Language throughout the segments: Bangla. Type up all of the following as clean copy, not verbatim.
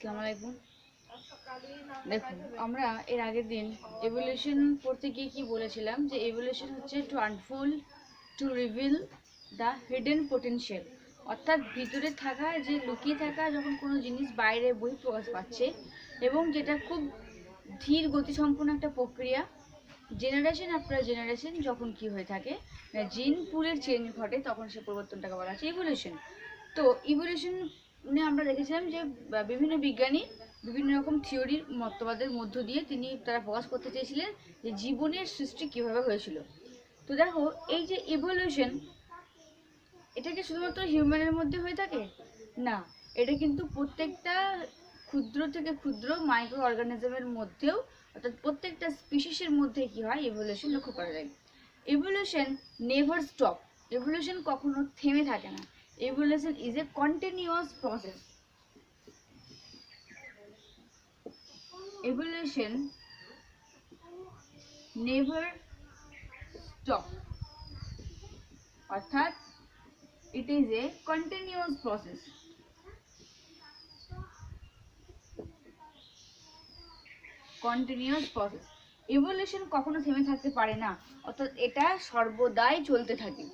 আসসালামু আলাইকুম। দেখুন, আমরা এর আগের দিন এভলিউশন পড়তে গিয়ে কি বলেছিলাম, যে এভলিউশন হচ্ছে to unfold, to reveal the hidden potential. অর্থাৎ ভিতরে থাকা, যে লুকিয়ে থাকা যখন কোনো জিনিস বাইরে বহিঃপ্রকাশ পাচ্ছে, এবং যেটা খুব ধীর গতিসম্পন্ন একটা প্রক্রিয়া, জেনারেশন আফটার জেনারেশন যখন কি হয়ে থাকে, জিন পুলের চেঞ্জ ঘটে, তখন সে পরিবর্তনটাকে বলা হচ্ছে ইভলিউশন। তো ইভলিউশন আমরা দেখেছিলাম যে বিভিন্ন বিজ্ঞানী বিভিন্ন রকম থিওরির মতবাদের মধ্য দিয়ে তারা প্রকাশ করতে চেয়েছিলেন যে জীবনের সৃষ্টি কিভাবে হয়েছিল। তো দেখো, এই যে ইভলিউশন, এটা কি শুধুমাত্র হিউম্যানের মধ্যে হয়ে থাকে? না, এটা কিন্তু প্রত্যেকটা ক্ষুদ্র থেকে ক্ষুদ্র মাইক্রো অর্গানিজমের মধ্যেও, অর্থাৎ প্রত্যেকটা স্পিসিসের মধ্যে কি হয়, ইভলিউশন লক্ষ্য করা যায়। Evolution never stop. ইভলিউশন কখনো থেমে থাকে না। Evolution is a continuous process. Evolution never stop, অর্থাৎ it is a continuous process. Continuous process. Evolution কখনো থেমে থাকতে পারে না, অর্থাৎ এটা সর্বদাই চলতে থাকে।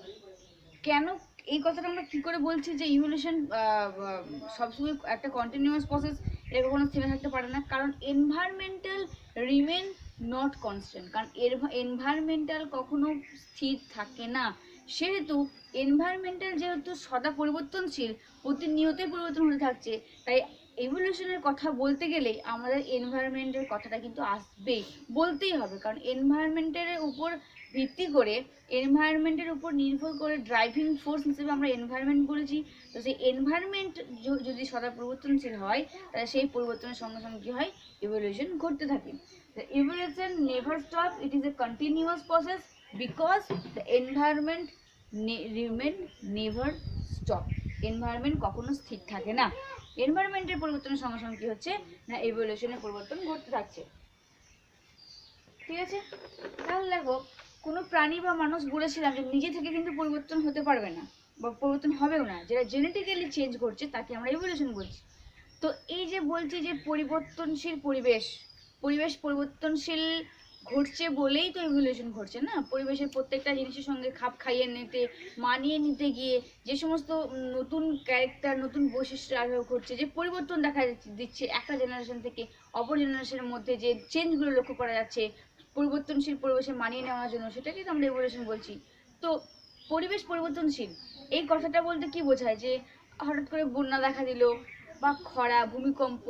কেন এই কথাটা আমরা কি করে বলছি যে ইভলিউশন সবসময় একটা কন্টিনিউয়াস প্রসেস, এটা কখনো থেমে থাকতে পারে না? কারণ এনভায়রনমেন্টাল রিমেন নট কনস্ট্যান্ট। কারণ এনভায়রনমেন্টাল কখনো স্থির থাকে না। সেহেতু এনভায়রনমেন্টাল যেহেতু সদা পরিবর্তনশীল, প্রতিনিয়তই পরিবর্তন হতে থাকছে, তাই ইভলিউশনের কথা বলতে গেলে আমাদের এনভায়রনমেন্টের কথাটা কিন্তু আসবেই, বলতেই হবে। কারণ এনভায়রনমেন্টের উপর ভিত্তি করে, এনভায়রনমেন্টের উপর নির্ভর করে ড্রাইভিং ফোর্স হিসেবে আমরা এনভায়রনমেন্ট বলেছি। তো সেই এনভায়রনমেন্ট যদি সদা পরিবর্তনশীল হয়, তাহলে সেই পরিবর্তনের সঙ্গে সঙ্গে কী হয়, ইভলিউশন ঘটতে থাকে। Evolution never stop, it is a continuous process because the environment remain never stop. Environment কখনো স্থির থাকে না। এনভায়রনমেন্টের পরিবর্তনের সঙ্গে সঙ্গে কী হচ্ছে না, ইভলিউশনের পরিবর্তন ঘটতে থাকছে। ঠিক আছে? তাহলে দেখো, কোনো প্রাণী বা মানুষ বলেছিলাম যে নিজে থেকে কিন্তু পরিবর্তন হতে পারবে না বা পরিবর্তন হবেও না। যেটা জেনেটিক্যালি চেঞ্জ করছে তাকে আমরা ইভলিউশন বলছি। তো এই যে বলছি যে পরিবর্তনশীল পরিবেশ, পরিবেশ পরিবর্তনশীল ঘটছে বলেই তো ইভলিউশন ঘটছে না। পরিবেশের প্রত্যেকটা জিনিসের সঙ্গে খাপ খাইয়ে নিতে, মানিয়ে নিতে গিয়ে যে সমস্ত নতুন ক্যারেক্টার, নতুন বৈশিষ্ট্য আবির্ভাব ঘটছে, যে পরিবর্তন দেখা দিচ্ছে একটা জেনারেশন থেকে অপর জেনারেশনের মধ্যে, যে চেঞ্জগুলো লক্ষ্য করা যাচ্ছে পরিবর্তনশীল পরিবেশে মানিয়ে নেওয়ার জন্য, সেটাকেই তো আমরা ইভলিউশন বলছি। তো পরিবেশ পরিবর্তনশীল, এই কথাটা বলতে কি বোঝায়? যে হঠাৎ করে বন্যা দেখা দিল বা খরা, ভূমিকম্প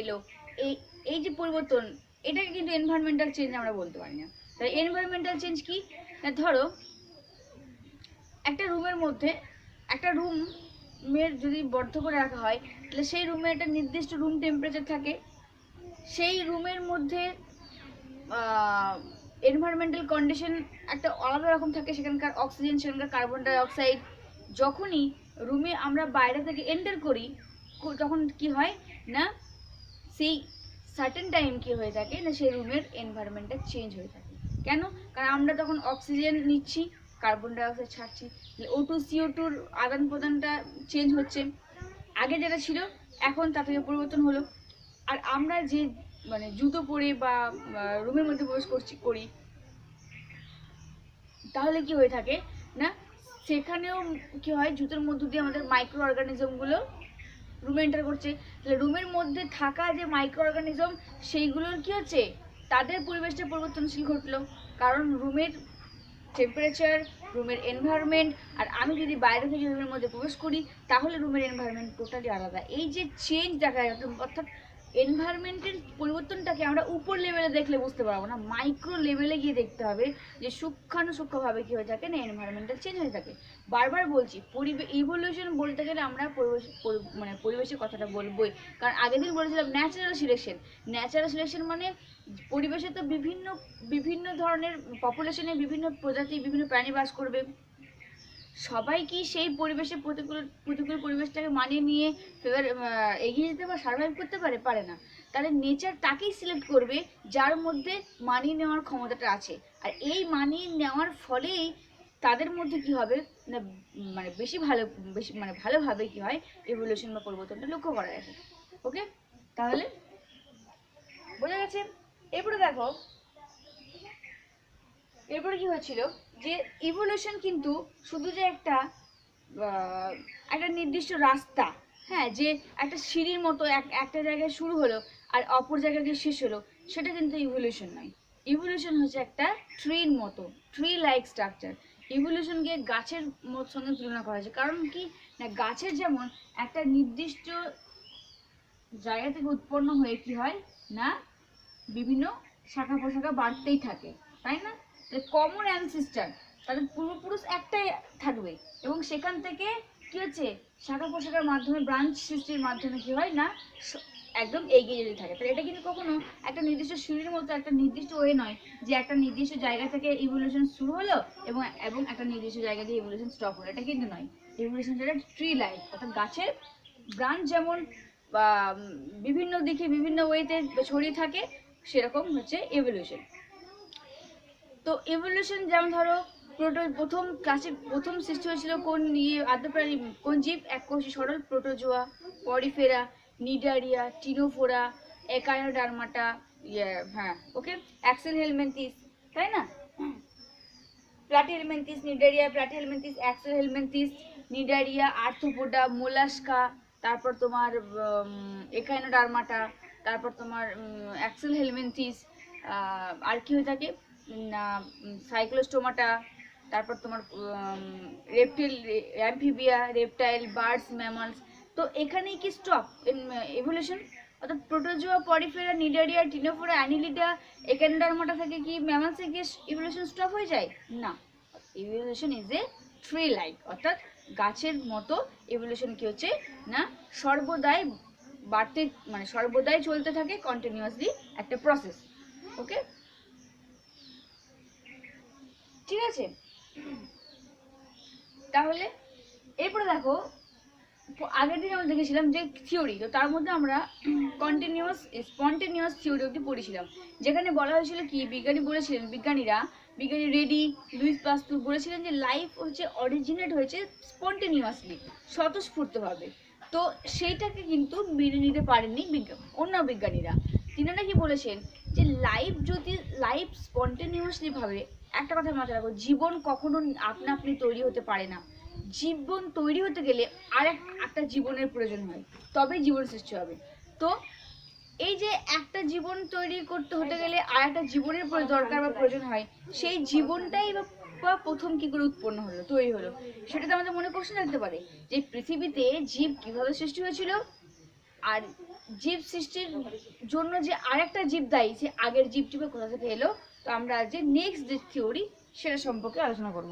এলো, এই এই যে পরিবর্তন, এটাকে কিন্তু এনভায়রনমেন্টাল চেঞ্জ আমরা বলতে পারি না। তাই এনভায়রনমেন্টাল চেঞ্জ কি? ধরো একটা রুমের মধ্যে, একটা রুমের যদি বদ্ধ করে রাখা হয়, তাহলে সেই রুমে একটা নির্দিষ্ট রুম টেম্পারেচার থাকে। সেই রুমের মধ্যে এনভায়রনমেন্টাল কন্ডিশন একটা আলাদা রকম থাকে। সেখানকার অক্সিজেন, সেখানকার কার্বন ডাই অক্সাইড, যখনই রুমে আমরা বাইরে থেকে এন্টার করি, তখন কি হয় না, সেই সার্টেন টাইম কি হয়ে থাকে না, সেই রুমের এনভায়রনমেন্টটা চেঞ্জ হয়ে থাকে। কেন? কারণ আমরা তখন অক্সিজেন নিচ্ছি, কার্বন ডাই অক্সাইড ছাড়ছি, O2 CO2-র আদান প্রদানটা চেঞ্জ হচ্ছে। আগে যেটা ছিল এখন তা থেকে পরিবর্তন হলো। আর আমরা যে জুতো পরে বা রুমের মধ্যে প্রবেশ করি, তাহলে কি হয়ে থাকে না, সেখানেও কি হয়, জুতোর মধ্য দিয়ে আমাদের মাইক্রো অর্গানিজমগুলো রুমে এন্টার করছে। তাহলে রুমের মধ্যে থাকা যে মাইক্রো অর্গানিজম, সেইগুলোর কি হচ্ছে, তাদের পরিবেশটা পরিবর্তনশীল ঘটলো। কারণ রুমের টেম্পারেচার, রুমের এনভায়রনমেন্ট, আর আমি যদি বাইরে থেকে রুমের মধ্যে প্রবেশ করি, তাহলে রুমের এনভায়রনমেন্ট টোটালি আলাদা। এই যে চেঞ্জ দেখা যায়, অর্থাৎ এনভায়রনমেন্টের পরিবর্তনটাকে আমরা উপর লেভেলে দেখলে বুঝতে পারবো না, মাইক্রো লেভেলে গিয়ে দেখতে হবে যে সূক্ষ্মাণুসূক্ষ্মভাবে কী হয়ে থাকে না, এনভায়রনমেন্টাল চেঞ্জ হয়ে থাকে। বারবার বলছি, ইভলিউশন বলতে গেলে আমরা পরিবেশের কথাটা বলবোই। কারণ আগের দিন বলেছিলাম ন্যাচারাল সিলেকশন। ন্যাচারাল সিলেকশন মানে পরিবেশে তো বিভিন্ন বিভিন্ন ধরনের পপুলেশনে বিভিন্ন প্রজাতি, বিভিন্ন প্রাণী বাস করবে। সবাই কি সেই পরিবেশে প্রতিকূল পরিবেশটাকে মানিয়ে নিয়ে এগিয়ে যেতে বা সার্ভাইভ করতে পারে না। তাহলে নেচার তাকেই সিলেক্ট করবে যার মধ্যে মানিয়ে নেওয়ার ক্ষমতাটা আছে। আর এই মানিয়ে নেওয়ার ফলেই তাদের মধ্যে কি হবে না, বেশি ভালোভাবে কি হয়, ইভলিউশন বা পরিবর্তনটা লক্ষ্য করা যাবে। ওকে? তাহলে বোঝা গেছে। এরপরে দেখো, এরপরে কি হয়েছিল যে ইভলিউশন কিন্তু শুধু যে একটা একটা নির্দিষ্ট রাস্তা, হ্যাঁ, যে একটা সিঁড়ির মতো একটা জায়গায় শুরু হলো আর অপর জায়গায় গিয়ে শেষ হলো, সেটা কিন্তু ইভলিউশন নয়। ইভলিউশন হচ্ছে একটা ট্রির মতো, ট্রি লাইক স্ট্রাকচার। ইভলিউশনকে গাছের সঙ্গে তুলনা করা হয়েছে। কারণ কি না, গাছের যেমন একটা নির্দিষ্ট জায়গা থেকে উৎপন্ন হয়ে কি হয় না, বিভিন্ন শাখা প্রশাখা বাড়তেই থাকে, তাই না? কমন অ্যানসিস্টার, তাদের পূর্বপুরুষ একটাই থাকবে, এবং সেখান থেকে কি হচ্ছে, শাখা প্রশাখার মাধ্যমে, ব্রাঞ্চ সৃষ্টির মাধ্যমে কি হয় না, একদম এগিয়ে যেতে থাকে। তাহলে এটা কিন্তু কখনো একটা নির্দিষ্ট সিঁড়ির মতো একটা নির্দিষ্ট ওয়ে নয়, যে একটা নির্দিষ্ট জায়গা থেকে ইভলিউশন শুরু হলো এবং এবং একটা নির্দিষ্ট জায়গা দিয়ে ইভলিউশন স্টপ হলো, এটা কিন্তু নয়। ইভলিউশন যেটা ট্রি লাইফ, অর্থাৎ গাছের ব্রাঞ্চ যেমন বা বিভিন্ন দিকে বিভিন্ন ওয়েতে ছড়িয়ে থাকে, সেরকম হচ্ছে ইভলিউশন। তো ইভলিউশন যেমন ধরো, প্রথম ক্লাসে প্রথম সৃষ্টি হয়েছিল কোন আদ্যপ্রাণী, কোন জীব, এককোষী সরল Protozoa, Porifera, Cnidaria, Ctenophora, Echinodermata, হ্যাঁ ওকে, অ্যাক্সেল হেলমেন্থিস, তাই না? Platyhelminthes, Cnidaria, Platyhelminthes, Aschelminthes, Cnidaria, Arthropoda, Mollusca, তারপর তোমার একাইনোডার্মাটা, তারপর তোমার অ্যাক্সেল হেলমেন্থিস, আর কি হয়ে থাকে না, সাইক্লোস্টোমাটা, তারপর তোমার রেপটিল, অ্যাম্ফিবিয়া, রেপটাইল, বার্ডস, ম্যামালস। তো এখানেই কি স্টপ ইভলিউশন? অর্থাৎ protozoa, Porifera, Cnidaria, ctenophora, Annelida, Echinodermata থেকে কি ম্যামালসে গিয়ে ইভলিউশন স্টপ হয়ে যায়? না, evolution is a tree like, অর্থাৎ গাছের মতো ইভলিউশন কি হচ্ছে না, সর্বদাই বাড়তে, মানে সর্বদাই চলতে থাকে, কন্টিনিউয়াসলি একটা প্রসেস। ওকে, ঠিক আছে। তাহলে এরপরে দেখো, আগের দিন আমরা দেখেছিলাম যে থিওরি, তো তার মধ্যে আমরা স্পন্টেনিয়াস থিওরি অব্দি পড়েছিলাম, যেখানে বলা হয়েছিল কি, বিজ্ঞানী রেডি, লুইস পাস্তুর বলেছিলেন যে লাইফ হচ্ছে অরিজিনেট হয়েছে স্পন্টেনিয়াসলি, স্বতঃস্ফূর্তভাবে। তো সেইটাকে কিন্তু মেনে নিতে পারেননি অন্য বিজ্ঞানীরা। তিনারা কি বলেছেন যে লাইফ স্পন্টেনিয়াসলি ভাবে, একটা কথা মাথায় রাখো, জীবন কখনো আপনা আপনি তৈরি হতে পারে না। জীবন তৈরি হতে গেলে আর একটা জীবনের প্রয়োজন হয়, তবে জীবন সৃষ্টি হবে। তো এই যে একটা জীবন তৈরি করতে হতে গেলে আর একটা জীবনের দরকার বা প্রয়োজন হয়, সেই জীবনটাই বা প্রথম কি করে উৎপন্ন হলো, তৈরি হলো, সেটা তো আমাদের মনে কোশ্চেন থাকতে পারে, যে পৃথিবীতে জীব কিভাবে সৃষ্টি হয়েছিল, আর জীব সৃষ্টির জন্য যে আরেকটা জীব দায়ী, সে আগের জীবটি বা কোথা থেকে এলো। তো আমরা যে নেক্সট যে থিওরি, সেটা সম্পর্কে আলোচনা করব।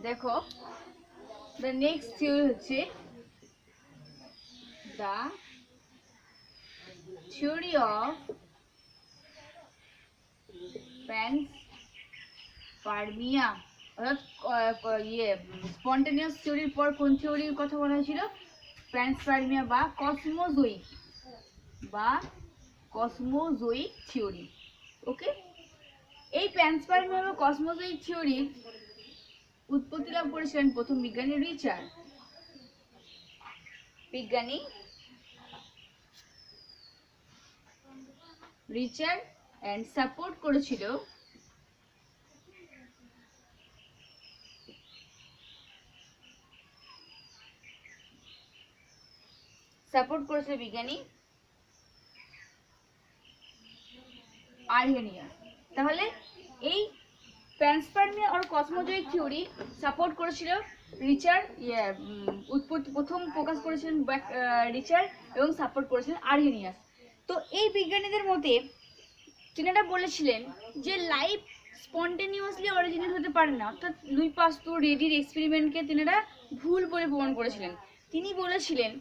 দেখো, দ্য নেক্সট থিওরি হচ্ছে দ্য থিওরি অফ প্যানস্পার্মিয়া, অর্থাৎ স্পন্টেনিয়াস থিওরির পর কোন থিওরির কথা বলা হয়েছিল? প্যানস্পার্মিয়া বা কসমোজোইক থিওরি। ওকে, এই প্যানস্পার্মিয়া বা কসমোজোইক থিওরি উৎপত্তি লাভ করেছিলেন প্রথম বিজ্ঞানী রিচার্ড অ্যান্ড সাপোর্ট করেছিল বিজ্ঞানী আর্হেনিয়াস। তাহলে এই প্যানস্পার্মিয়া আর কসমোজোইক থিওরি সাপোর্ট করেছিল রিচার্ড, প্রথম প্রকাশ করেছিলেন রিচার্ড, এবং সাপোর্ট করেছিলেন আর্হেনিয়াস। তো এই বিজ্ঞানীদের মতে তিনারা বলেছিলেন যে লাইফ স্পন্টেনিয়াসলি অরিজিনেট হতে পারে না, অর্থাৎ লুই পাস্তুর রেডির এক্সপেরিমেন্টকে তিনারা ভুল বলে প্রমাণ করেছিলেন। ইনি বলেছিলেন,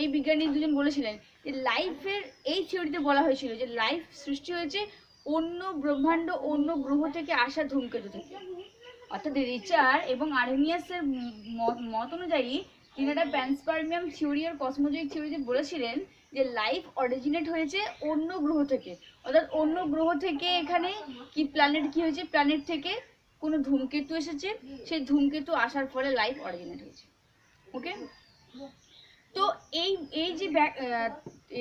এই বিজ্ঞানী দুজন বলেছিলেন যে লাইফের এই থিওরিতে বলা হয়েছিল যে লাইফ সৃষ্টি হয়েছে অন্য ব্রহ্মাণ্ড, অন্য গ্রহ থেকে আসা ধূমকেতু থেকে। অর্থাৎ রিচার্ড এবং আর্হেনিয়াসের মত অনুযায়ী তিনারা প্যানস্পার্মিয়াম থিওরি আর কসমোজোইক থিওরিতে বলেছিলেন যে লাইফ অরিজিনেট হয়েছে অন্য গ্রহ থেকে, অর্থাৎ অন্য গ্রহ থেকে এখানে কি প্ল্যানেট কি হয়েছে, প্ল্যানেট থেকে কোনো ধূমকেতু এসেছে, সেই ধূমকেতু আসার ফলে লাইফ অরিজিনেট হয়েছে। ওকে, তো এই এই যে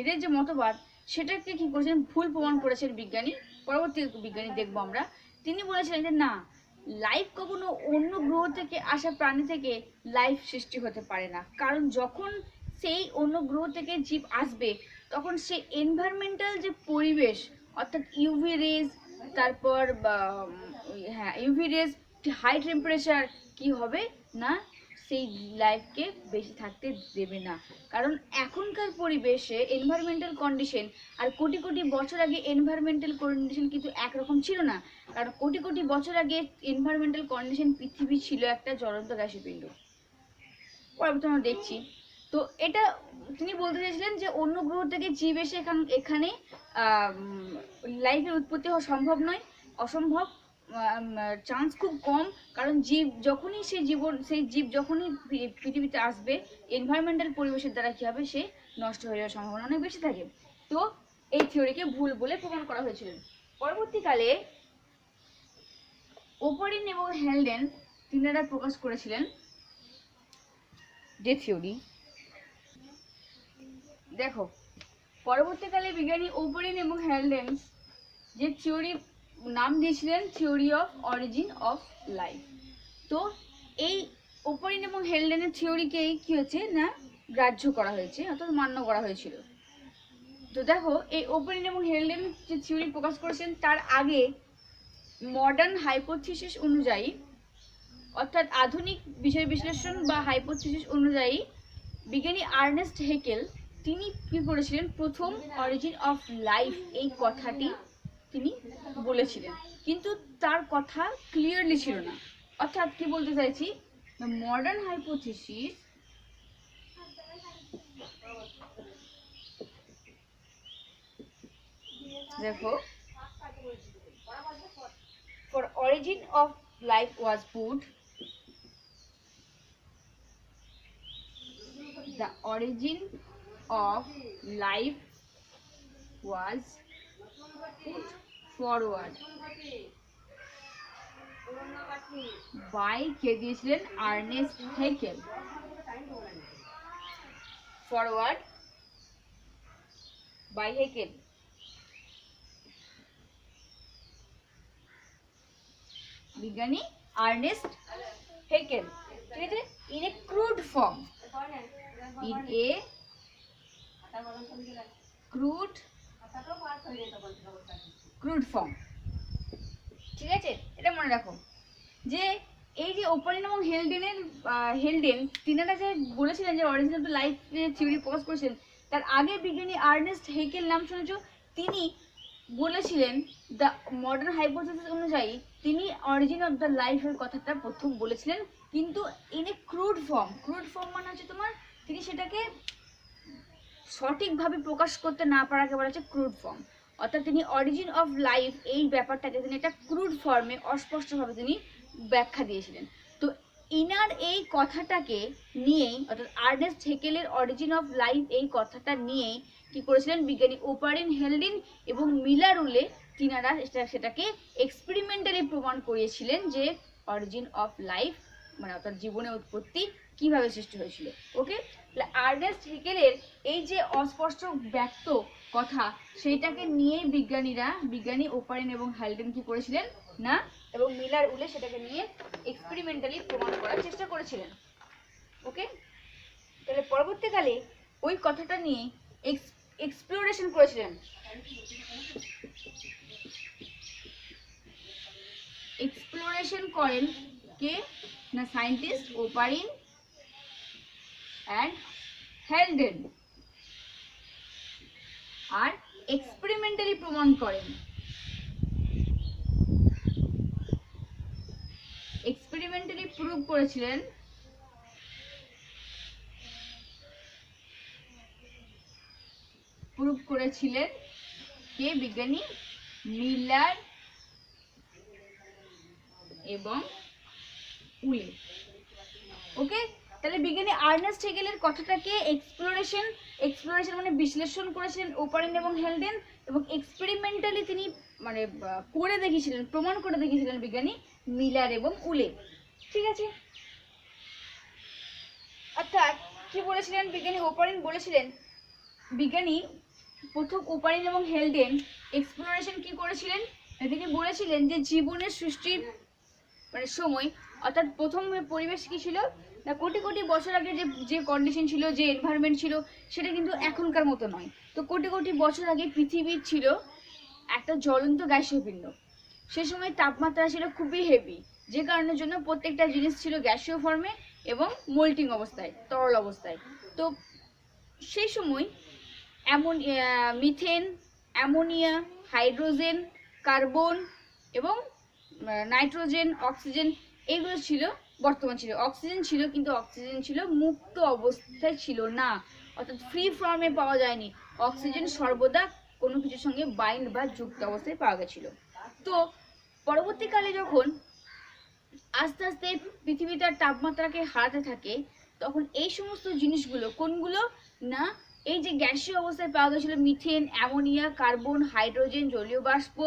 এদের যে মতবাদ সেটাকে কি করেছেন, ভুল প্রমাণ করেছেন বিজ্ঞানী। পরবর্তী বিজ্ঞানী দেখবো আমরা, তিনি বলেছিলেন যে না, লাইফ কখনো অন্য গ্রহ থেকে আসা প্রাণী থেকে লাইফ সৃষ্টি হতে পারে না, কারণ যখন সেই অন্য গ্রহ থেকে জীব আসবে তখন সে এনভায়রনমেন্টাল যে পরিবেশ, অর্থাৎ ইউভি রেজ, তারপর হ্যাঁ ইউভি রেজ, হাই টেম্পারেচার, কি হবে না সেই লাইফকে বেশি থাকতে দেবে না। কারণ এখনকার পরিবেশে এনভায়রনমেন্টাল কন্ডিশন আর কোটি কোটি বছর আগে এনভায়রনমেন্টাল কন্ডিশন কিন্তু একরকম ছিল না। কারণ কোটি কোটি বছর আগে এনভায়রনমেন্টাল কন্ডিশন, পৃথিবী ছিল একটা জ্বলন্ত গ্যাসের পিণ্ড। পরবর্তী আমরা দেখছি, তো এটা তিনি বলতে চাইছিলেন যে অন্য গ্রহ থেকে জীব এসে এখানে লাইফের উৎপত্তি হওয়া সম্ভব নয়, অসম্ভব, চান্স খুব কম। কারণ জীব যখনই সেই জীব যখনই পৃথিবীতে আসবে, এনভায়রনমেন্টাল পরিবেশের দ্বারা কী হবে, সে নষ্ট হয়ে যাওয়ার সম্ভাবনা অনেক বেশি থাকে। তো এই থিওরিকে ভুল বলে প্রমাণ করা হয়েছিল। পরবর্তীকালে ওপারিন এবং হেলডেন তিনারা প্রকাশ করেছিলেন যে থিওরি, দেখো পরবর্তীকালে বিজ্ঞানী ওপারিন এবং হেলডেন যে থিওরি নাম দিয়েছিলেন theory of origin of life. তো এই ওপারিন এবং হেলডেনের থিওরিকেই কি হয়েছে না গ্রাহ্য করা হয়েছে, অর্থাৎ মান্য করা হয়েছিল। তো দেখো এই ওপারিন এবং হেলডেন যে থিওরি প্রকাশ করেছেন তার আগে মডার্ন হাইপোথিসিস অনুযায়ী, অর্থাৎ আধুনিক বিষয় বিশ্লেষণ বা হাইপোথিসিস অনুযায়ী, বিজ্ঞানী আর্নেস্ট হেকেল তিনি কি করেছিলেন, প্রথম অরিজিন অফ লাইফ এই কথাটি তিনি বলেছিলেন, কিন্তু তার কথা ক্লিয়ারলি ছিল না। অর্থাৎ কি বলতে চাইছি, মডার্ন হাইপোথিসিস দেখো, for origin of life was put, the origin of life was put forward by কে দিয়েছিলেন, Ernest Haeckel. Forward by Haeckel, বিজ্ঞানী আর্নেস্ট হেকেল, ঠিক আছে, in a crude form, in a crude form, ঠিক আছে, এটা মনে রাখো যে এই যে ওপারিন এবং হেলডেন তিনারা যে বলেছিলেন যে origin of the life theory প্রকাশ করেছিলেন, তার আগে বিজ্ঞানী আর্নেস্ট হেকেল নাম শুনেছো, তিনি বলেছিলেন দ্য মডার্ন হাইপোথিসিস অনুযায়ী তিনি অরিজিন অফ দ্য লাইফের কথাটা প্রথম বলেছিলেন, কিন্তু in a crude form. Crude form মানে হচ্ছে তোমার, তিনি সেটাকে সঠিকভাবে প্রকাশ করতে না পারাকে বলা হচ্ছে ক্রুড ফর্ম। অর্থাৎ তিনি অরিজিন অফ লাইফ এই ব্যাপারটাকে তিনি একটা ক্রুড ফর্মে অস্পষ্টভাবে তিনি ব্যাখ্যা দিয়েছিলেন। তো ইনার এই কথাটাকে নিয়েই, অর্থাৎ আর্নেস্ট হেকেলের অরিজিন অফ লাইফ এই কথাটা নিয়েই কি করেছিলেন বিজ্ঞানী ওপারিন হেলডেন এবং মিলার-উলে, তিনারা সেটাকে এক্সপেরিমেন্টালি প্রমাণ করিয়েছিলেন যে অরিজিন অফ লাইফ মানে অর্থাৎ জীবনের উৎপত্তি কিভাবে সৃষ্টি হয়েছিল। ওকে, তাহলে আর্নেস্ট হেকেলের এই যে অস্পষ্ট ব্যক্ত কথা, সেইটাকে নিয়েই বিজ্ঞানী ওপারিন এবং হেলডেন কি করেছিলেন না, এবং মিলার-উলে সেটাকে নিয়ে এক্সপেরিমেন্টালি প্রমাণ করার চেষ্টা করেছিলেন। ওকে, তাহলে পরবর্তীকালে ওই কথাটা নিয়ে এক্সপ্লোরেশন করেছিলেন, এক্সপ্লোরেশন করেন কে না, সায়েন্টিস্ট ওপারিন অ্যান্ড হেলডেন, আর এক্সপেরিমেন্টালি প্রমাণ করেন, এক্সপেরিমেন্টালি প্রুভ করেছিলেন কে বিজ্ঞানী মিলার এবং উলে। ওকে, তাহলে বিজ্ঞানী আর্নেস্ট হেকেলের কথাটাকে এক্সপ্লোরেশন মানে বিশ্লেষণ করেছিলেন ওপারিন এবং হেলডেন, এবং এক্সপেরিমেন্টালি তিনি মানে করে দেখিয়েছিলেন, প্রমাণ করে দেখিয়েছিলেন বিজ্ঞানী মিলার এবং উলে। ঠিক আছে, অর্থাৎ কি বলেছিলেন বিজ্ঞানী ওপারিন বলেছিলেন, বিজ্ঞানী প্রথম ওপারিন এবং হেলডেন এক্সপ্লোরেশন কি করেছিলেন, তিনি বলেছিলেন যে জীবনের সৃষ্টির মানে সময়, অর্থাৎ প্রথম পরিবেশ কি ছিল না, কোটি কোটি বছর আগে যে যে কন্ডিশন ছিল, যে এনভায়রনমেন্ট ছিল, সেটা কিন্তু এখনকার মতো নয়। তো কোটি কোটি বছর আগে পৃথিবীর ছিল একটা জ্বলন্ত গ্যাসীয় পিণ্ড। সে সময় তাপমাত্রা ছিল খুবই হেভি, যে কারণের জন্য প্রত্যেকটা জিনিস ছিল গ্যাসীয় ফর্মে এবং মোল্টিং অবস্থায়, তরল অবস্থায়। তো সেই সময় এমন মিথেন, অ্যামোনিয়া, হাইড্রোজেন, কার্বন এবং নাইট্রোজেন, অক্সিজেন, এইগুলো ছিল। বর্তমান ছিল অক্সিজেন ছিল, কিন্তু অক্সিজেন ছিল মুক্ত অবস্থায় ছিল না, অর্থাৎ ফ্রি ফর্মে পাওয়া যায়নি। অক্সিজেন সর্বদা কোনো কিছুর সঙ্গে বাইন্ড বা যুক্ত অবস্থায় পাওয়া গেছিল। তো পরবর্তীকালে যখন আস্তে আস্তে পৃথিবী তার তাপমাত্রাকে হারাতে থাকে, তখন এই সমস্ত জিনিসগুলো কোনগুলো না, এই যে গ্যাসীয় অবস্থায় পাওয়া গেছিল মিথেন, অ্যামোনিয়া, কার্বন, হাইড্রোজেন, জলীয় বাষ্প,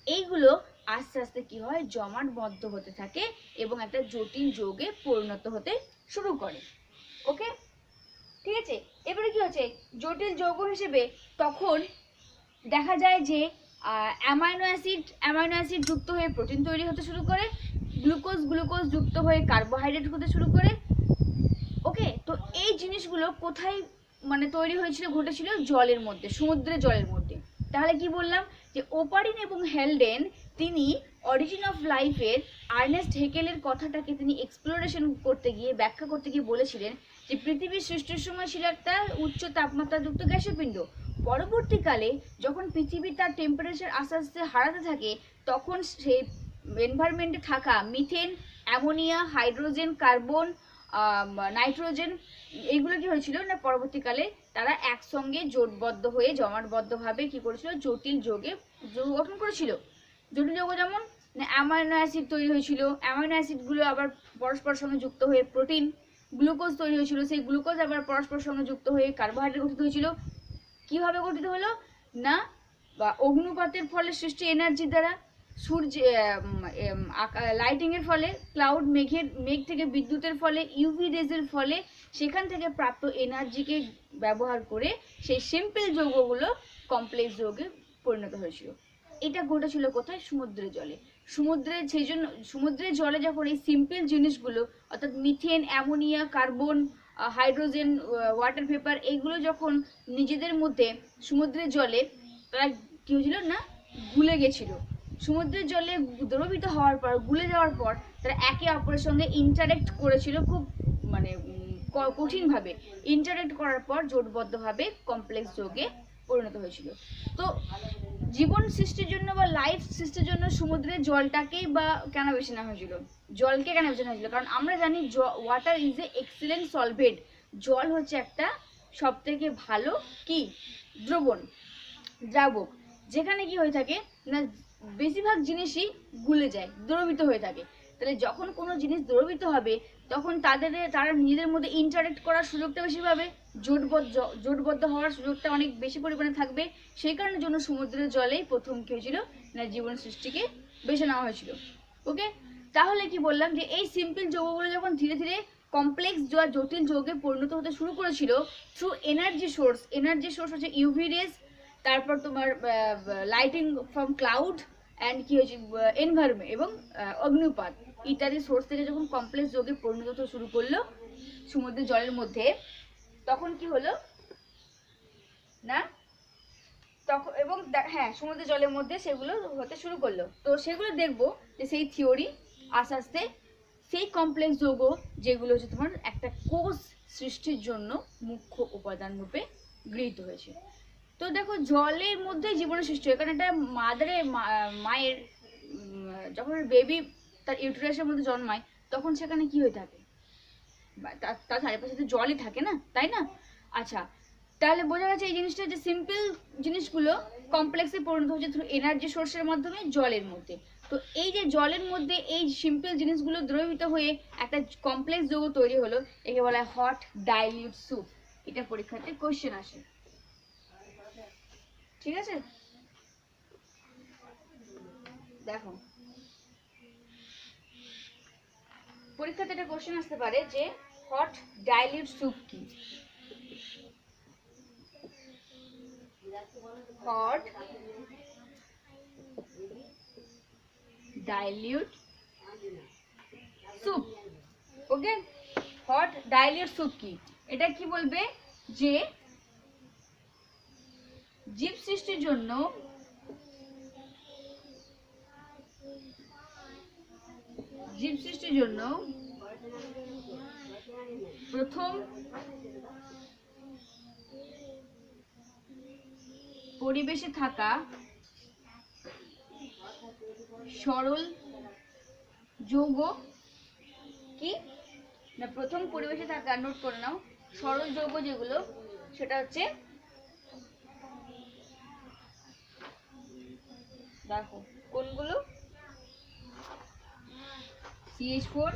এইগুলো আস্তে আস্তে কি হয়, জমাটবদ্ধ হতে থাকে এবং একটা জটিল যৌগে পরিণত হতে শুরু করে। ওকে, ঠিক আছে। এবারে কি হচ্ছে, জটিল যৌগ হিসেবে তখন দেখা যায় যে অ্যামাইনো অ্যাসিড যুক্ত হয়ে প্রোটিন তৈরি হতে শুরু করে, গ্লুকোজ যুক্ত হয়ে কার্বোহাইড্রেট হতে শুরু করে। ওকে, তো এই জিনিসগুলো কোথায় মানে তৈরি হয়েছিল, ঘটেছিল জলের মধ্যে, সমুদ্রের জলের মধ্যে। তাহলে কি বললাম যে ওপারিন এবং হেলডেন তিনি অরিজিন অফ লাইফের আর্নেস্ট হেকেলের কথাটাকে তিনি এক্সপ্লোরেশন করতে গিয়ে, ব্যাখ্যা করতে গিয়ে বলেছিলেন যে পৃথিবীর সৃষ্টির সময় ছিল একটা উচ্চ তাপমাত্রাযুক্ত গ্যাসীয় পিণ্ড। পরবর্তীকালে যখন পৃথিবী তার টেম্পারেচার আস্তে আস্তে হারাতে থাকে, তখন সেই এনভায়রনমেন্টে থাকা methane, ammonia, hydrogen, carbon, nitrogen, এইগুলো কি হয়েছিল না, পরবর্তীকালে তারা একসঙ্গে জোটবদ্ধ হয়ে জমাটবদ্ধভাবে কি করেছিল, জটিল যৌগে গঠন করেছিল। জটিল যৌগ যেমন অ্যামাইনো অ্যাসিড তৈরি হয়েছিল, অ্যামাইনো অ্যাসিডগুলো আবার পরস্পরের সঙ্গে যুক্ত হয়ে প্রোটিন, গ্লুকোজ তৈরি হয়েছিল, সেই গ্লুকোজ আবার পরস্পরের সঙ্গে যুক্ত হয়ে কার্বোহাইড্রেট গঠিত হয়েছিল। কিভাবে গঠিত হলো না, বা অগ্নুপাতের ফলে সৃষ্টি এনার্জি দ্বারা, সূর্য লাইটিং এর ফলে, ক্লাউড মেঘ থেকে বিদ্যুতের ফলে, ইউভি রেজের ফলে, সেখান থেকে প্রাপ্ত এনার্জিকে ব্যবহার করে সেই সিম্পল যৌগগুলো কমপ্লেক্স যৌগে পরিণত হয়েছিল। এটা ঘটেছিল কোথায়, সমুদ্রের জলে। সেই জন্য সমুদ্রের জলে যখন এই সিম্পল জিনিসগুলো, অর্থাৎ methane, ammonia, carbon, hydrogen, water vapour, এইগুলো যখন নিজেদের মধ্যে সমুদ্রের জলে তারা কি হয়েছিল না, গুলে গেছিল। সমুদ্রের জলে দ্রবীভূত হওয়ার পর, গুলে যাওয়ার পর তারা একে অপরের সঙ্গে ইন্টারেক্ট করেছিল খুব মানে কঠিনভাবে। ইন্টারেক্ট করার পর জোটবদ্ধভাবে কমপ্লেক্স যৌগে পরিণত হয়েছিল। তো জীবন সৃষ্টির জন্য বা লাইফ সৃষ্টির জন্য সমুদ্রের জলটাকেই বা কেন বেছে নেওয়া হয়েছিল, জলকে কেন বেছে নেওয়া হয়েছিল, কারণ আমরা জানি water is a excellent solvent. জল হচ্ছে একটা সব থেকে ভালো কি দ্রাবক, যেখানে কি হয়ে থাকে না, বেশিরভাগ জিনিসই গুলে যায়, দ্রবীভূত হয়ে থাকে। তাহলে যখন কোনো জিনিস দ্রবীভূত হবে, তখন তারা নিজেদের মধ্যে ইন্টারেক্ট করার সুযোগটা বেশি পাবে, জোটবদ্ধ হওয়ার সুযোগটা অনেক বেশি পরিমাণে থাকবে। সেই কারণের জন্য সমুদ্রের জলেই প্রথম কি হয়েছিল না, জীবন সৃষ্টিকে বেছে নেওয়া হয়েছিল। ওকে, তাহলে কি বললাম যে এই সিম্পল যৌগগুলো যখন ধীরে ধীরে কমপ্লেক্স জটিল যৌগে পরিণত হতে শুরু করেছিল থ্রু এনার্জি সোর্স হচ্ছে ইউভি রেজ, তারপর তোমার লাইটিং ফ্রম ক্লাউড অ্যান্ড কি হয়েছে এনভায়রনমেন্ট এবং অগ্নুপাত ইত্যাদি সোর্স থেকে যখন কমপ্লেক্স যৌগে পরিণত হতে শুরু করলো সমুদ্রের জলের মধ্যে, তখন কি হলো না, তখন এবং হ্যাঁ সমুদ্রের জলের মধ্যে সেগুলো হতে শুরু করলো। তো সেগুলো দেখবো যে সেই থিওরি আস্তে আস্তে সেই কমপ্লেক্স যৌগ যেগুলো হচ্ছে তোমার একটা কোষ সৃষ্টির জন্য মুখ্য উপাদান রূপে গৃহীত হয়েছে। তো দেখো জলের মধ্যে জীবনের সৃষ্টি হয়, কারণ একটা মায়ের যখন বেবি তার ইউটেরাসের মধ্যে জন্মায়, তখন সেখানে কি হয়ে থাকে, তার চারিপাশে তো জলই থাকে না, তাই না? আচ্ছা, তাহলে বোঝা গেছে এই জিনিসটা যে সিম্পল জিনিসগুলো কমপ্লেক্সে পরিণত হচ্ছে থ্রু এনার্জি সোর্সের মাধ্যমে জলের মধ্যে। তো এই যে জলের মধ্যে এই সিম্পল জিনিসগুলো দ্রবীভূত হয়ে একটা কমপ্লেক্স যৌগ তৈরি হলো, একে বলা হয় হট ডাইলিউট স্যুপ। এটা পরীক্ষাতে কোশ্চেন আসে, ঠিক আছে? দেখো পরীক্ষাতে একটা কোশ্চেন আসতে পারে যে হট ডাইলিউট স্যুপ কি? Hot dilute soup. Okay, hot dilute soup কি? এটা কি বলবে যে জীব সৃষ্টির জন্য প্রথম পরিবেশে থাকা সরল যৌগ কি না, প্রথম পরিবেশে থাকা, নোট করে নাও, সরল যৌগ যেগুলো সেটা হচ্ছে, দেখো কোনগুলো, CH4,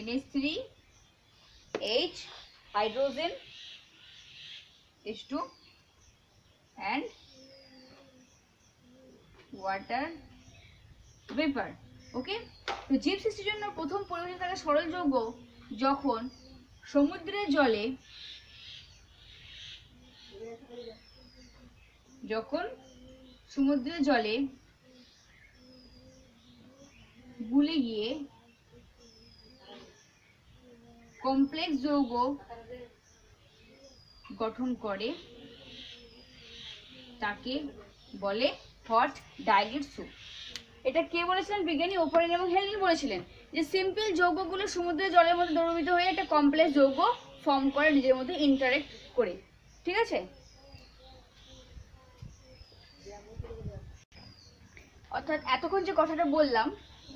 NH3, H, hydrogen, H2 and water vapour. Okay, তো জীব সৃষ্টির জন্য প্রথম পরিবেশে থাকা সরল যৌগ যখন সমুদ্রের জলে গুলে গিয়ে কমপ্লেক্স যৌগ গঠন করে তাকে বলে হট ডাইলিউট স্যুপ। এটা কে বলেছিলেন? বিজ্ঞানী ওপারিন এবং হেলডেন বলেছিলেন যে সিম্পল যৌগগুলো সমুদ্রের জলের মধ্যে দ্রবীভূত হয়ে একটা কমপ্লেক্স যৌগ ফর্ম করে নিজের মধ্যে ইন্টারেক্ট করে। ঠিক আছে, অর্থাৎ এতক্ষণ যে কথাটা বললাম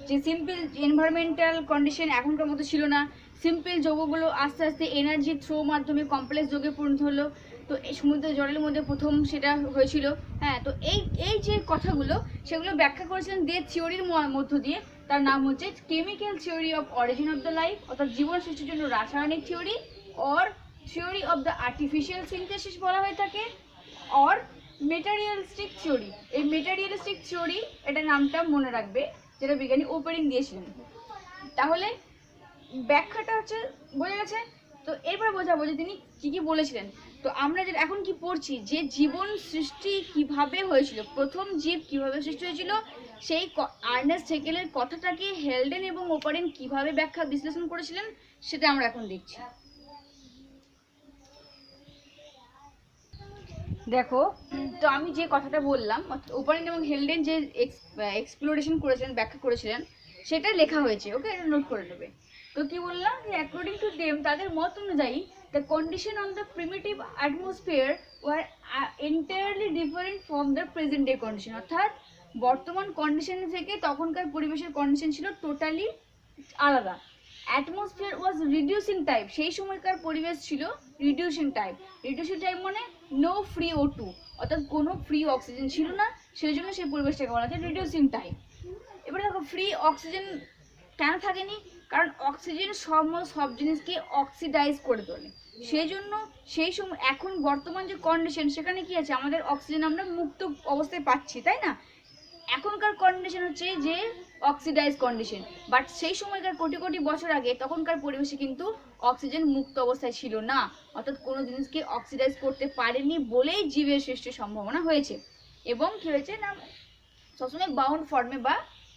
যে সিম্পল এনভায়রনমেন্টাল কন্ডিশন এখনকার মতো ছিল না, সিম্পল যৌগগুলো আস্তে আস্তে এনার্জি থ্রো মাধ্যমে কমপ্লেক্স যৌগে পরিণত হলো, তো এই সমুদ্রের জলের মধ্যে প্রথম সেটা হয়েছিল। হ্যাঁ, তো এই যে কথাগুলো সেগুলো ব্যাখ্যা করেছিলেন দে থিওরির মধ্য দিয়ে, তার নাম হচ্ছে chemical theory of origin of the life, অর্থাৎ জীবন সৃষ্টির জন্য রাসায়নিক theory, or theory of the artificial synthesis বলা হয়ে থাকে, অর মেটারিয়ালিস্টিক থিওরি। এই মেটারিয়ালিস্টিক থিওরি এটা নামটা মনে রাখবে, যেটা বিজ্ঞানী ওপারিন দিয়েছিলেন। তাহলে ব্যাখ্যাটা হচ্ছে বোঝা গেছে। তো এরপর বোঝাবো যে তিনি কি কি বলেছিলেন। তো আমরা যে এখন কি পড়ছি যে জীবন সৃষ্টি কিভাবে হয়েছিল, প্রথম জীব কিভাবে সৃষ্টি হয়েছিল, সেই আর্নেস্ট হেকেলের কথাটাকে হেলডেন এবং ওপারিন কিভাবে ব্যাখ্যা বিশ্লেষণ করেছিলেন সেটা আমরা এখন দেখছি। দেখো, তো আমি যে কথাটা বললাম, ওপারিন এবং হেলডেন যে এক্সপ্লোরেশন করেছিলেন, ব্যাখ্যা করেছিলেন, সেটা লেখা হয়েছে। ওকে, এটা নোট করে নেবে। তো কি বললাম যে অ্যাকর্ডিং টু দেম, তাদের মত অনুযায়ী the condition on the primitive atmosphere were entirely different from the present day condition, অর্থাৎ বর্তমান কন্ডিশন থেকে তখনকার পরিবেশের কন্ডিশন ছিল টোটালি আলাদা। অ্যাটমসফিয়ার ওয়াজ রিডিউসিং টাইপ, সেই সময়কার পরিবেশ ছিল রিডিউসিং টাইপ। রিডিউসিং টাইপ মানে নো ফ্রি O2, অর্থাৎ কোনো ফ্রি অক্সিজেন ছিল না, সেই জন্য সেই পরিবেশটাকে বলা হচ্ছে রিডিউসিং টাইপ। এবারে দেখো, ফ্রি অক্সিজেন কেন থাকেনি? কারণ অক্সিজেন সব জিনিসকে অক্সিডাইজ করে তোলে, সেই জন্য সেই সময়, এখন বর্তমান যে কন্ডিশন সেখানে কি আছে, আমাদের অক্সিজেন আমরা মুক্ত অবস্থায় পাচ্ছি, তাই না? এখনকার কন্ডিশন হচ্ছে যে অক্সিডাইজ কন্ডিশন, বাট সেই সময়কার কোটি কোটি বছর আগে তখনকার পরিবেশে কিন্তু অক্সিজেন মুক্ত অবস্থায় ছিল না, অর্থাৎ কোনো জিনিসকে অক্সিডাইজ করতে পারেনি বলেই জীবের সৃষ্টির সম্ভাবনা হয়েছে। এবং কি হয়েছে না, সবসময় বাউন্ড ফর্মে বা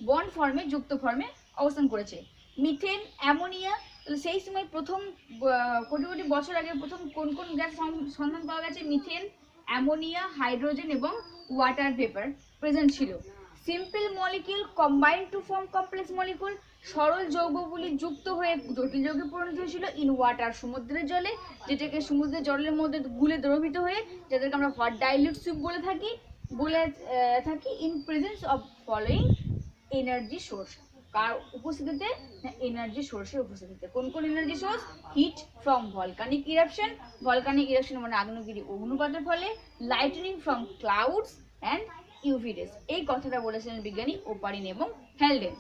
বন্ড ফর্মে, যুক্ত ফর্মে অবস্থান করেছে। মিথেন, অ্যামোনিয়া, সেই সময় প্রথম কোটি কোটি বছর আগে প্রথম কোন কোন গ্যাস সন্ধান পাওয়া গেছে? মিথেন, অ্যামোনিয়া, হাইড্রোজেন এবং ওয়াটার ভেপার প্রেজেন্ট ছিল। Simple molecule combined to form complex molecule, সরল যৌগগুলি যুক্ত হয়ে জটিল যৌগে পরিণত হয়েছিল ইন ওয়াটার, সমুদ্রের জলে, যেটাকে সমুদ্রের জলের মধ্যে গুলে দ্রবীভূত হয়ে, যাদেরকে আমরা হট ডাইলিউট স্যুপ বলে থাকি in presence of following energy source. কার উপস্থিতিতে? এনার্জি সোর্সের উপস্থিতিতে। কোন কোন energy source? Heat from volcanic eruption, volcanic eruption মানে আগ্নেয়গিরি অগ্নুপাতের ফলে, lightning from clouds and UV rays. এই কথাটা বলেছিলেন বিজ্ঞানী ওপারিন এবং হেলডেন।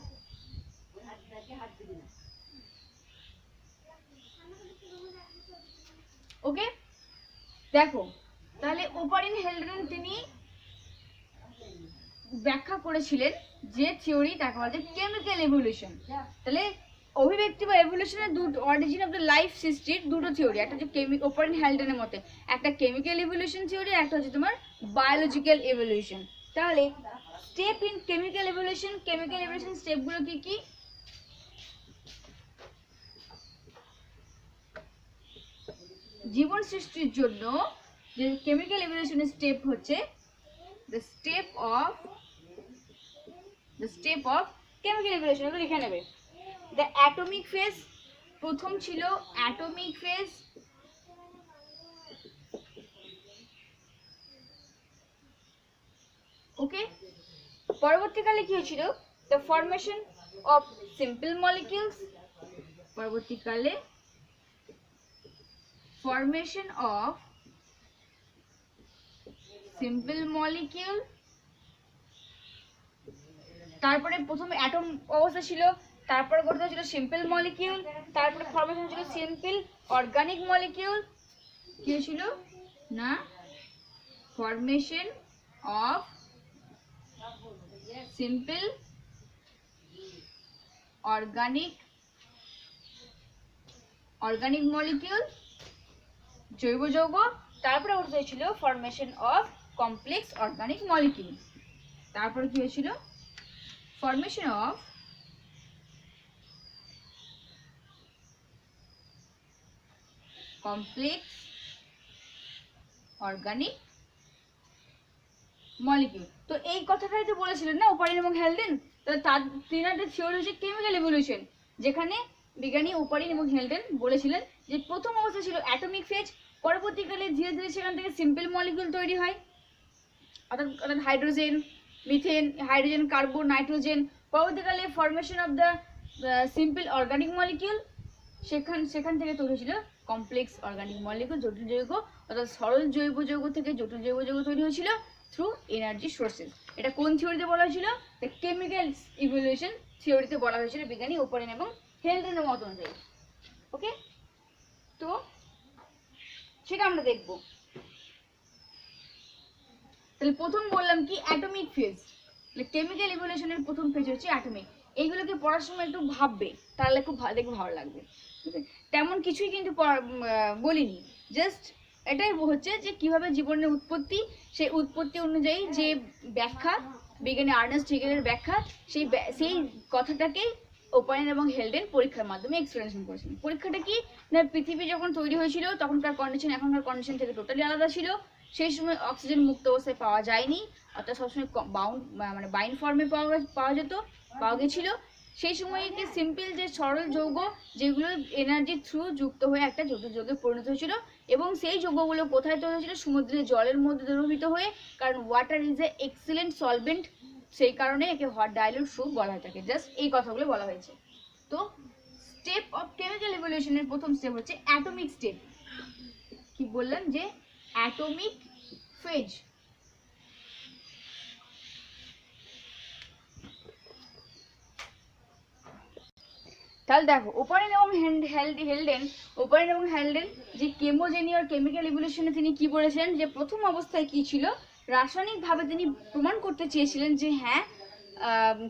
ওকে, দেখো তাহলে ওপারিন হেলডেন তিনি ব্যাখ্যা করেছিলেন যে থিওরি, তাকে বলা যায় কেমিক্যাল এভলিউশন। তাহলে অভিব্যক্তি বা এভলিউশনের অরিজিন অফ দ্য লাইফ সৃষ্টির দুটো থিওরি, একটা হচ্ছে ওপারেন হ্যালডেনের মতে একটা কেমিক্যাল ইভলিউশন থিওরি, একটা হচ্ছে তোমার বায়োলজিক্যাল ইভলিউশন। তাহলে স্টেপ ইন কেমিক্যাল ইভলিউশন স্টেপগুলো কি কি? জীবন সৃষ্টির জন্য যে কেমিক্যাল ইভলিউশনের স্টেপ হচ্ছে the step of chemical evolution. এগুলো লিখে নেবে। দ্য অ্যাটমিক ফেজ, প্রথম ছিল অ্যাটমিক ফেজ, ওকে। পরবর্তীকালে কি হয়েছিল? The formation of simple molecules, পরবর্তীকালে ফরমেশন অফ সিম্পল মলিকিউল। তারপরে প্রথমে অ্যাটম অবস্থা ছিল, তারপরে গঠিত ছিল সিম্পল মলিকিউল, তারপরে ফরমেশন ছিল সিম্পল অর্গানিক মলিকিউল। কি ছিল না? Formation of simple organic molecule, জৈব যৌগ। তারপরে গঠিত হয়েছিল formation of complex organic molecule. তারপরে কি হয়েছিল? Formation of complex organic molecule. তো এই কথাটাই তো বলেছিলেন না ওপারিন এবং হেলডেন। তাহলে তার তিনটা থিওরি হচ্ছে কেমিক্যাল ইভলিউশন, যেখানে বিজ্ঞানী ওপারিন এবং হেলডেন বলেছিলেন যে প্রথম অবস্থা ছিল অ্যাটমিক ফেজ, পরবর্তীকালে ধীরে ধীরে সেখান থেকে সিম্পল মলিকিউল তৈরি হয়, অর্থাৎ hydrogen, methane, hydrogen, carbon, nitrogen. পরবর্তীকালে formation of the simple organic molecule, সেখান থেকে তৈরি হয়েছিল কমপ্লেক্স অর্গানিক মলিকিউল, জটিল যৌগ। অর্থাৎ সরল জৈব যৌগ থেকে জটিল জৈব যৌগ তৈরি হয়েছিল থ্রু এনার্জি সোর্সেস। এটা কোন থিওরিতে বলা হয়েছিল? দ্য কেমিক্যাল ইভলিউশন থিওরিতে বলা হয়েছিল বিজ্ঞানী ওপারিন এবং হেলডেনের মত অনুযায়ী। ওকে, তো সেটা আমরা দেখবো। তাহলে প্রথম বললাম কি? Atomic phase. কেমিক্যাল ইভলিউশনের প্রথম ফেজ হচ্ছে অ্যাটমিক। এইগুলোকে পড়ার সময় একটু ভাববে, তাহলে খুব দেখবে ভালো লাগবে। তেমন কিছুই কিন্তু বলিনি, জাস্ট এটাই হচ্ছে যে কিভাবে জীবনের উৎপত্তি, সেই উৎপত্তি অনুযায়ী যে ব্যাখ্যা, বিজ্ঞানী আর্নেস্ট হেগেলের ব্যাখ্যা, সেই কথাটাকেই ওপারিন এবং হেলডেন পরীক্ষার মাধ্যমে এক্সপ্লেনেশন করেছেন। পরীক্ষাটা কি না, পৃথিবী যখন তৈরি হয়েছিল তখনকার কন্ডিশন এখনকার কন্ডিশন থেকে টোটালি আলাদা ছিল। সেই সময় অক্সিজেন মুক্ত অবস্থায় পাওয়া যায়নি, অর্থাৎ সবসময় বাইন্ড ফর্মে পাওয়া গেছিল। সেই সময় কি সিম্পল যে সরল যৌগ, যেগুলো এনার্জি থ্রু যুক্ত হয়ে একটা জটিল যৌগে পরিণত হয়েছিল, এবং সেই যৌগগুলো কোথায় তৈরি হয়েছিল? সমুদ্রের জলের মধ্যে দ্রবীভূত হয়ে, কারণ water is a excellent solvent, সেই কারণে একে হট ডাইলুট স্যুপ বলা হয়ে থাকে। জাস্ট এই কথাগুলো বলা হয়েছে। তো স্টেপ অফ কেমিক্যাল ইভলিউশনের প্রথম স্টেপ হচ্ছে অ্যাটমিক স্টেপ। কি বললাম? যে অ্যাটমিক ফেজ। তাহলে দেখো ওপারিন এবং হেলডেন যে কেমোজেনি আর কেমিক্যাল ইভলিউশনে তিনি কি বলেছেন, যে প্রথম অবস্থায় কি ছিল, রাসায়নিকভাবে তিনি প্রমাণ করতে চেয়েছিলেন যে হ্যাঁ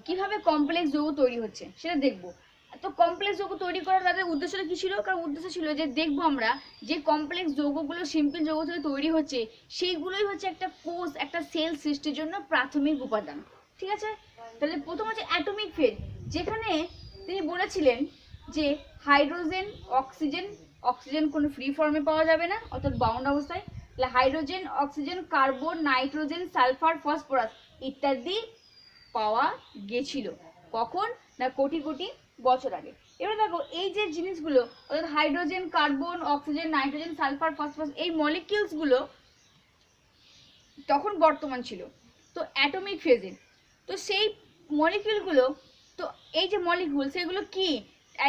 কিভাবে কমপ্লেক্স যৌগ তৈরি হচ্ছে সেটা দেখবো। তো কমপ্লেক্স যৌগ তৈরি করার তাদের উদ্দেশ্যটা কি ছিল? কারণ উদ্দেশ্য ছিল যে দেখবো আমরা যে কমপ্লেক্স যৌগগুলো সিম্পল যৌগ থেকে তৈরি হচ্ছে, সেইগুলোই হচ্ছে একটা কোষ, একটা সেল সৃষ্টির জন্য প্রাথমিক উপাদান। ঠিক আছে? তাহলে প্রথম হচ্ছে অ্যাটমিক ফেজ, যেখানে তিনি বলেছিলেন যে হাইড্রোজেন, অক্সিজেন কোনো ফ্রি ফর্মে পাওয়া যাবে না, অর্থাৎ বাউন্ড অবস্থায়। তাহলে hydrogen, oxygen, carbon, nitrogen, sulphur, phosphorus ইত্যাদি পাওয়া গেছিল। কখন না? কোটি কোটি বছর আগে। এবার দেখো এই যে জিনিসগুলো, অর্থাৎ hydrogen, carbon, oxygen, nitrogen, sulphur, phosphorus, এই মলিকিউলসগুলো তখন বর্তমান ছিল তো অ্যাটমিক ফেজে। তো সেই মলিকিউলগুলো, তো এই যে মলিকিউল সেগুলো কি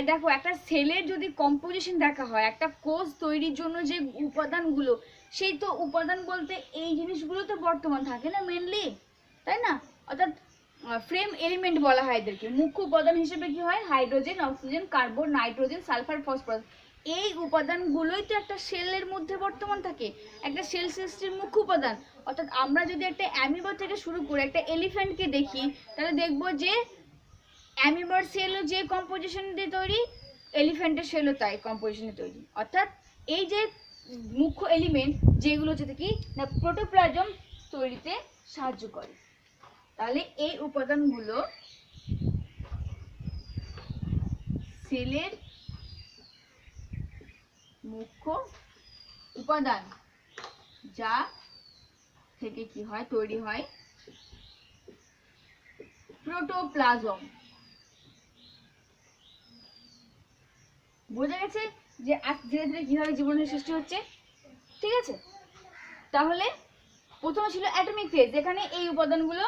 দেখো, একটা সেলের যদি কম্পোজিশন দেখা হয়, একটা কোষ তৈরির জন্য যে উপাদানগুলো, সেই তো উপাদান বলতে এই জিনিসগুলো তো বর্তমান থাকে না মেনলি, তাই না? অর্থাৎ ফ্রেম এলিমেন্ট বলা হয় এদেরকে। মুখ্য উপাদান হিসেবে কি হয়? Hydrogen, oxygen, carbon, nitrogen, sulphur, phosphorus. এই উপাদানগুলোই তো একটা সেলের মধ্যে বর্তমান থাকে, একটা সেল সৃষ্টির মুখ্য উপাদান। অর্থাৎ আমরা যদি একটা অ্যামিবা থেকে শুরু করে একটা এলিফ্যান্টকে দেখি, তাহলে দেখবো যে অ্যামিবার সেলও যে কম্পোজিশন দিয়ে তৈরি, এলিফ্যান্টের সেলও তাই কম্পোজিশনে তৈরি। অর্থাৎ এই যে মুখ্য এলিমেন্ট যেগুলো হচ্ছে কি না প্রোটোপ্লাজম তৈরিতে সাহায্য করে। তাহলে এই উপাদানগুলো সেলের মুখ্য উপাদান, যা থেকে কি হয় তৈরি হয় প্রোটোপ্লাজম। বোঝা গেছে যে ধীরে ধীরে কিভাবে জীবনের সৃষ্টি হচ্ছে। ঠিক আছে, তাহলে প্রথমে ছিল অ্যাটমিক ফেজ, যেখানে এই উপাদানগুলো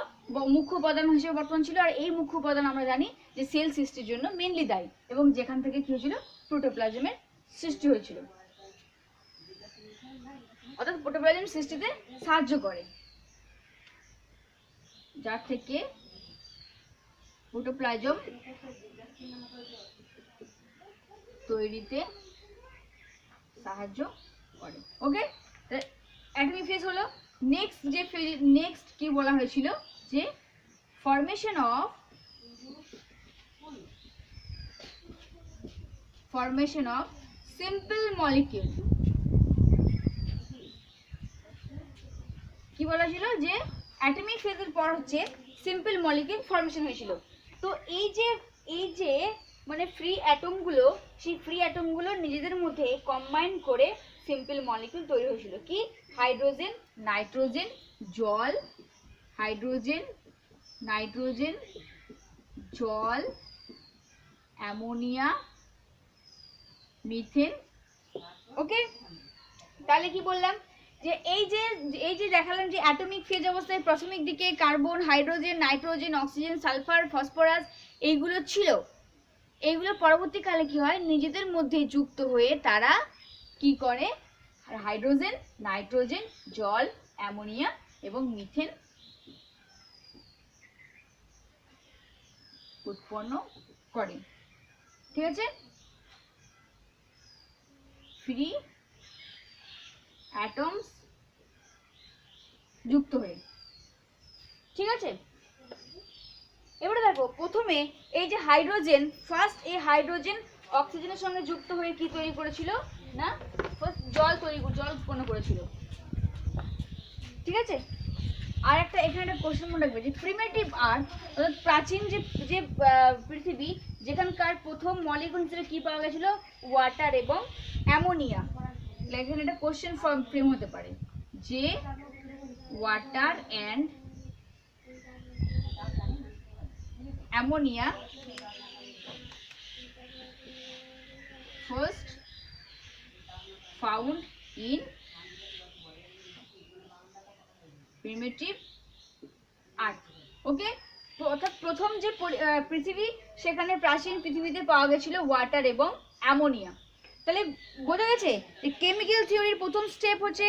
মুখ্য উপাদান হিসেবে বর্তমান ছিল। আর এই মুখ্য উপাদান আমরা জানি যে সেল সৃষ্টির জন্য মেনলি দায়ী, এবং যেখান থেকে কি হয়েছিল প্রোটোপ্লাজমের সৃষ্টি হয়েছিল, অর্থাৎ প্রোটোপ্লাজম সৃষ্টিতে সাহায্য করে, যার থেকে প্রোটোপ্লাজম তৈরিতে সাহায্য করে। ওকে, অ্যাটমিক ফেজ হলো। নেক্সট কি বলা হয়েছিল যে ফরমেশন অফ সিম্পল মলিকিউল। কি বলা ছিল যে অ্যাটমিক ফেজের পর হচ্ছে সিম্পল মলিকিউল ফরমেশন হয়েছিল। তো এই যে মানে ফ্রি অ্যাটমগুলো, সেই ফ্রি অ্যাটমগুলো নিজেদের মধ্যে কম্বাইন করে সিম্পল মলিকিউল তৈরি হয়েছিল। কি হাইড্রোজেন, নাইট্রোজেন, জল, হাইড্রোজেন, নাইট্রোজেন, জল, অ্যামোনিয়া, মিথেন। ওকে, তাহলে কি বললাম যে এই যে দেখালাম যে অ্যাটমিক ফেজ অবস্থায় প্রাথমিক দিকে carbon, hydrogen, nitrogen, oxygen, sulphur, phosphorus এইগুলো ছিল। এইগুলো পরবর্তীকালে কি হয় নিজেদের মধ্যে যুক্ত হয়ে তারা কি করে হাইড্রোজেন, নাইট্রোজেন, জল, অ্যামোনিয়া এবং মিথেন উৎপন্ন করে। ঠিক আছে, ফ্রি অ্যাটমস যুক্ত হয়ে। ঠিক আছে, এবারে দেখো প্রথমে এই যে হাইড্রোজেন, ফার্স্ট এই হাইড্রোজেন অক্সিজেনের সঙ্গে যুক্ত হয়ে কি তৈরি করেছিল না ফার্স্ট জল উৎপন্ন করেছিল। ঠিক আছে, আর একটা এখানে একটা কোশ্চেন মনে রাখবে যে প্রিমিটিভ আর্থ অর্থাৎ প্রাচীন যে পৃথিবী, যেখানকার প্রথম মলিকুল হিসেবে কি পাওয়া গেছিল ওয়াটার এবং অ্যামোনিয়া। এখানে একটা কোশ্চেন ফ্রেম হতে পারে যে water and ammonia first found in primitive earth. ওকে, তো অর্থাৎ প্রথম যে পৃথিবী, সেখানে প্রাচীন পৃথিবীতে পাওয়া গেছিল ওয়াটার এবং অ্যামোনিয়া। তাহলে বোঝা গেছে যে কেমিক্যাল থিওরির প্রথম স্টেপ হচ্ছে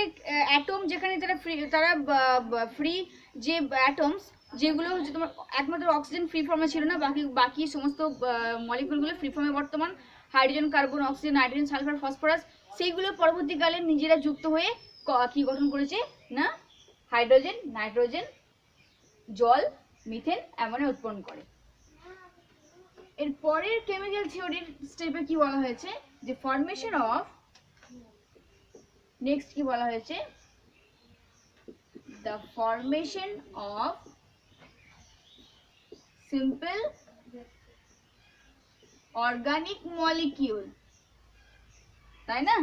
অ্যাটম, যেখানে তারা ফ্রি যে অ্যাটমস যেগুলো হচ্ছে তোমার একমাত্র অক্সিজেন ফ্রি ফর্মে ছিল না, বাকি সমস্ত মলিকুলগুলো ফ্রি ফর্মে বর্তমান, hydrogen, carbon, oxygen, nitrogen, sulphur, phosphorus, সেইগুলো পরবর্তীকালে নিজেরা যুক্ত হয়ে কি গঠন করেছে না হাইড্রোজেন, নাইট্রোজেন, জল, মিথেন, অ্যামোনিয়া উৎপন্ন করে। এর পরের কেমিক্যাল থিওরির স্টেপে কি বলা হয়েছে যে ফরমেশন অফ, নেক্সট কি বলা হয়েছে the formation of simple organic molecule, তাই না?